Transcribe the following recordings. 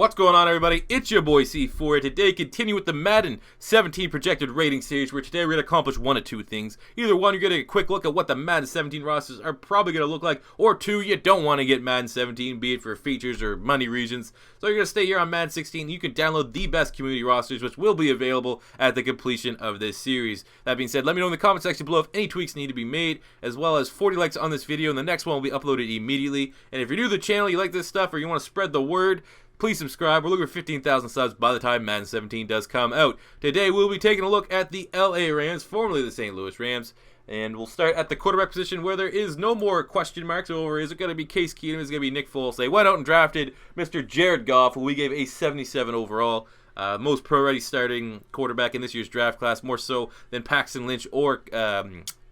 What's going on, everybody? It's your boy C4. Today, continue with the Madden 17 projected rating series, where today we're going to accomplish one of two things. Either one, you're going to get a quick look at what the Madden 17 rosters are probably going to look like, or two, you don't want to get Madden 17, be it for features or money reasons. So you're going to stay here on Madden 16. You can download the best community rosters, which will be available at the completion of this series. That being said, let me know in the comment section below if any tweaks need to be made, as well as 40 likes on this video, and the next one will be uploaded immediately. And if you're new to the channel, you like this stuff, or you want to spread the word, please subscribe. We're looking for 15,000 subs by the time Madden 17 does come out. Today, we'll be taking a look at the LA Rams, formerly the St. Louis Rams. And we'll start at the quarterback position, where there is no more question marks over. Is it going to be Case Keenum? Is it going to be Nick Foles? They went out and drafted Mr. Jared Goff, who we gave a 77 overall. Most pro-ready starting quarterback in this year's draft class, more so than Paxton Lynch or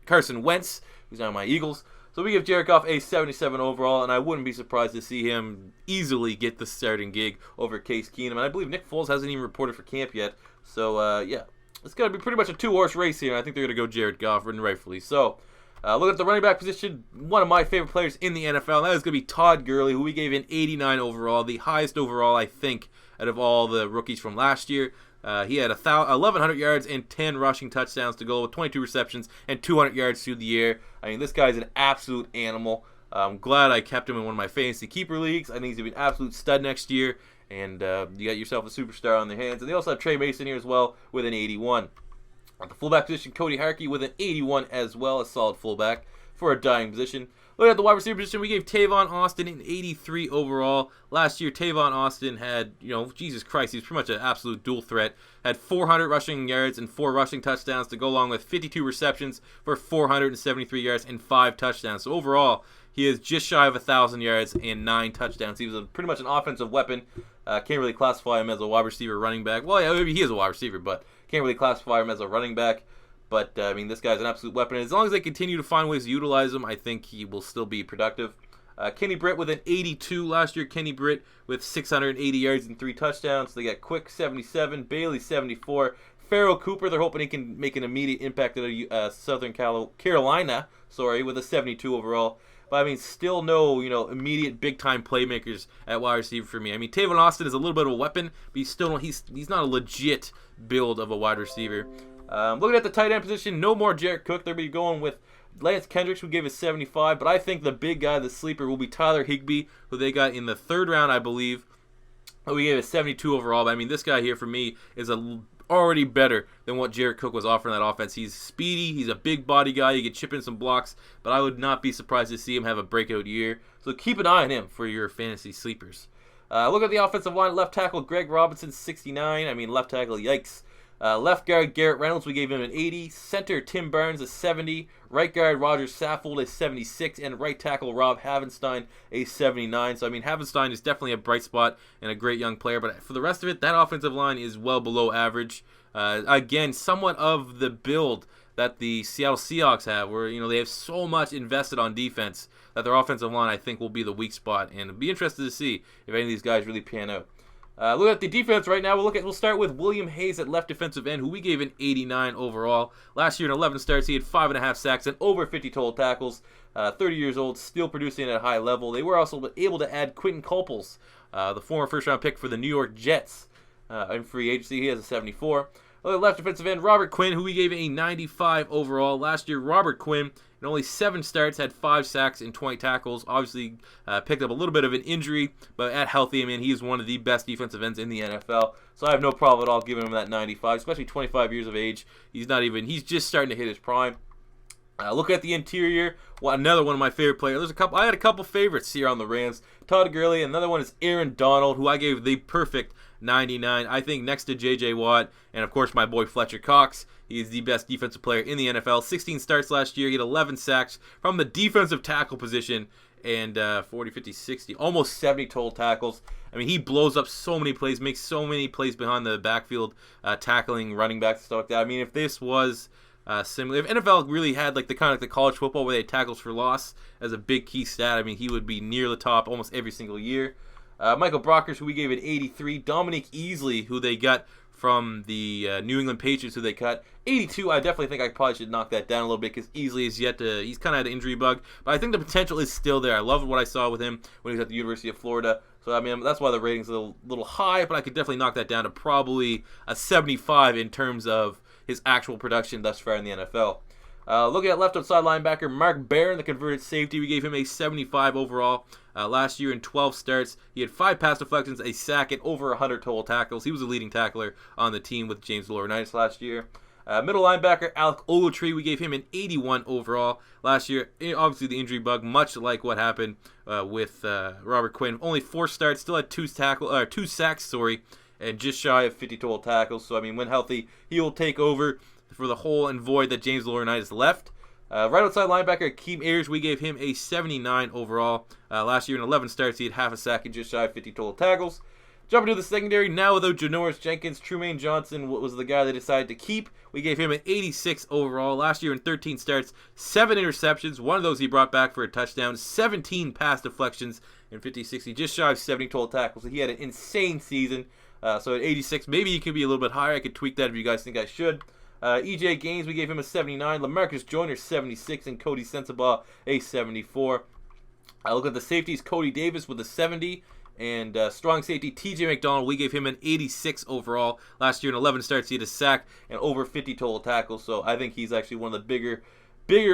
Carson Wentz, who's on my Eagles. So we give Jared Goff a 77 overall, and I wouldn't be surprised to see him easily get the starting gig over Case Keenum. And I believe Nick Foles hasn't even reported for camp yet. So, yeah, it's going to be pretty much a two-horse race here, and I think they're going to go Jared Goff, and rightfully so. Look at the running back position, one of my favorite players in the NFL, and that is going to be Todd Gurley, who we gave an 89 overall, the highest overall, I think, out of all the rookies from last year. He had 1,100 yards and 10 rushing touchdowns to go with 22 receptions and 200 yards through the air. I mean, this guy's an absolute animal. I'm glad I kept him in one of my fantasy keeper leagues. I think he's going to be an absolute stud next year. And you got yourself a superstar on their hands. And they also have Trey Mason here as well with an 81. At the fullback position, Cody Harkey with an 81 as well, a solid fullback for a dying position. Looking at the wide receiver position, we gave Tavon Austin an 83 overall. Last year, Tavon Austin had, Jesus Christ, he's pretty much an absolute dual threat. Had 400 rushing yards and 4 rushing touchdowns to go along with 52 receptions for 473 yards and 5 touchdowns. So overall, he is just shy of 1,000 yards and 9 touchdowns. He was pretty much an offensive weapon. Can't really classify him as a wide receiver running back. Well, yeah, maybe he is a wide receiver, but can't really classify him as a running back. But, I mean, this guy's an absolute weapon. And as long as they continue to find ways to utilize him, I think he will still be productive. Kenny Britt with an 82 last year. Kenny Britt with 680 yards and 3 touchdowns. They got Quick, 77. Bailey, 74. Farrell Cooper, they're hoping he can make an immediate impact at Southern Carolina, with a 72 overall. But, I mean, still no, immediate big-time playmakers at wide receiver for me. I mean, Tavon Austin is a little bit of a weapon, but he's not a legit build of a wide receiver. Looking at the tight end position, no more Jared Cook. They'll be going with Lance Kendricks, who gave us 75. But I think the big guy, the sleeper, will be Tyler Higbee, who they got in the 3rd round, I believe. We gave a 72 overall. But, I mean, this guy here for me is already better than what Jared Cook was offering that offense. He's speedy. He's a big body guy. You can chip in some blocks. But I would not be surprised to see him have a breakout year. So keep an eye on him for your fantasy sleepers. Look at the offensive line. Left tackle Greg Robinson, 69. I mean, left tackle, yikes. Left guard Garrett Reynolds, we gave him an 80. Center Tim Barnes, a 70. Right guard Roger Saffold, a 76. And right tackle Rob Havenstein, a 79. So, I mean, Havenstein is definitely a bright spot and a great young player. But for the rest of it, that offensive line is well below average. Again, somewhat of the build that the Seattle Seahawks have, where, they have so much invested on defense that their offensive line, I think, will be the weak spot. And it'll be interested to see if any of these guys really pan out. Look at the defense right now. We'll start with William Hayes at left defensive end, who we gave an 89 overall. Last year in 11 starts, he had 5.5 sacks and over 50 total tackles. 30 years old, still producing at a high level. They were also able to add Quentin Coples, the former first-round pick for the New York Jets in free agency. He has a 74. Left defensive end, Robert Quinn, who we gave a 95 overall. Last year, Robert Quinn, in only 7 starts, had 5 sacks and 20 tackles. Obviously, picked up a little bit of an injury, but at healthy, I mean, he is one of the best defensive ends in the NFL. So I have no problem at all giving him that 95, especially 25 years of age. He's just starting to hit his prime. Look at the interior. Another one of my favorite players. I had a couple favorites here on the Rams. Todd Gurley. Another one is Aaron Donald, who I gave the perfect 99. I think next to J.J. Watt and, of course, my boy Fletcher Cox. He is the best defensive player in the NFL. 16 starts last year. He had 11 sacks from the defensive tackle position and 40, 50, 60, almost 70 total tackles. I mean, he blows up so many plays, makes so many plays behind the backfield, tackling running backs and stuff like that. I mean, if this was similar, if NFL really had like the college football where they had tackles for loss as a big key stat, I mean, he would be near the top almost every single year. Michael Brockers, who we gave an 83. Dominique Easley, who they got from the New England Patriots, who they cut, 82. I definitely think I probably should knock that down a little bit because Easley is he's kind of had an injury bug, but I think the potential is still there. I love what I saw with him when he was at the University of Florida. So, I mean, that's why the rating's a little high, but I could definitely knock that down to probably a 75 in terms of his actual production thus far in the NFL. Looking at left outside linebacker Mark Barron, the converted safety, we gave him a 75 overall. Last year in 12 starts, he had 5 pass deflections, a sack, and over 100 total tackles. He was a leading tackler on the team with James Laurinaitis last year. Middle linebacker Alec Ogletree, we gave him an 81 overall last year. Obviously, the injury bug, much like what happened with Robert Quinn. Only 4 starts, still had 2 sacks, and just shy of 50 total tackles. So, I mean, when healthy, he will take over for the hole and void that James Laurinaitis left. Right outside linebacker Akeem Ayers, we gave him a 79 overall. Last year in 11 starts, he had half a sack and just shy of 50 total tackles. Jumping to the secondary, now without Janoris Jenkins, Trumaine Johnson was the guy they decided to keep. We gave him an 86 overall. Last year in 13 starts, 7 interceptions. One of those he brought back for a touchdown. 17 pass deflections and 50-60, just shy of 70 total tackles. So he had an insane season. So at 86, maybe he could be a little bit higher. I could tweak that if you guys think I should. EJ Gaines, we gave him a 79. LaMarcus Joyner, 76. And Cody Sensabaugh, a 74. Look at the safeties, Cody Davis with a 70. And strong safety TJ McDonald, we gave him an 86 overall. Last year in 11 starts, he had a sack and over 50 total tackles. So I think he's actually one of the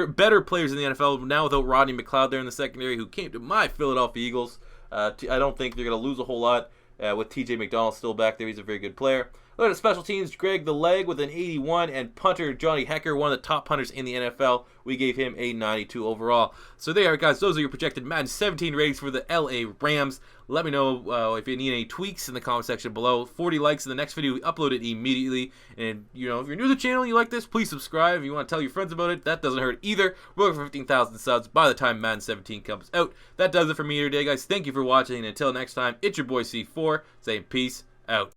better players in the NFL. Now without Rodney McLeod there in the secondary, who came to my Philadelphia Eagles. I don't think they're going to lose a whole lot with TJ McDonald still back there. He's a very good player. Look at special teams, Greg the Leg with an 81, and punter Johnny Hecker, one of the top punters in the NFL. We gave him a 92 overall. So there, guys, those are your projected Madden 17 ratings for the LA Rams. Let me know if you need any tweaks in the comment section below. 40 likes in the next video. We upload it immediately. And, if you're new to the channel and you like this, please subscribe. If you want to tell your friends about it, that doesn't hurt either. We're looking for 15,000 subs by the time Madden 17 comes out. That does it for me today, guys. Thank you for watching. And until next time, it's your boy C4 saying peace out.